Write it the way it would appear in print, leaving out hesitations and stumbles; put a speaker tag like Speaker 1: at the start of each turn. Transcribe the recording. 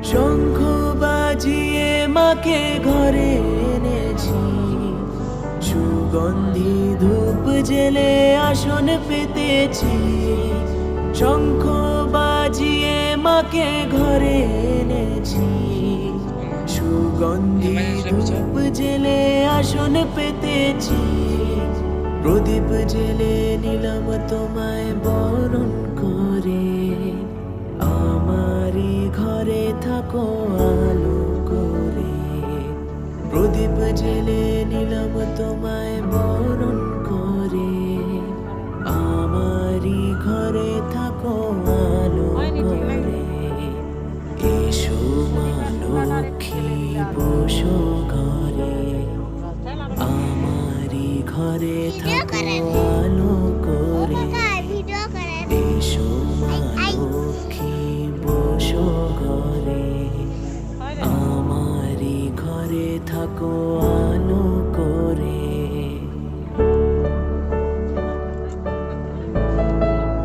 Speaker 1: শঙ্খ বাজিয়ে মাকে ঘরে এনেছি, সুগন্ধি ধূপ জেলে আসন পেতেছি। শঙ্খ বাজিয়ে মাকে ঘরে এনেছি, সুগন্ধি ধূপ জেলে আসন পেতেছি। প্রদীপ জেলে নিলাম তোমায় বরণ করে, আমারই ঘরে থাকো আলো করে। প্রদীপ জেলে নিলাম তোমায় বরণ করে, আমারই ঘরে থাকো আলো করে। এসো মা লক্ষ্মী বসো ঘরে, আমারই ঘরে থাকো আলো করে। এসো মা লক্ষ্মী বসো ঘরে, আমারই ঘরে থাকো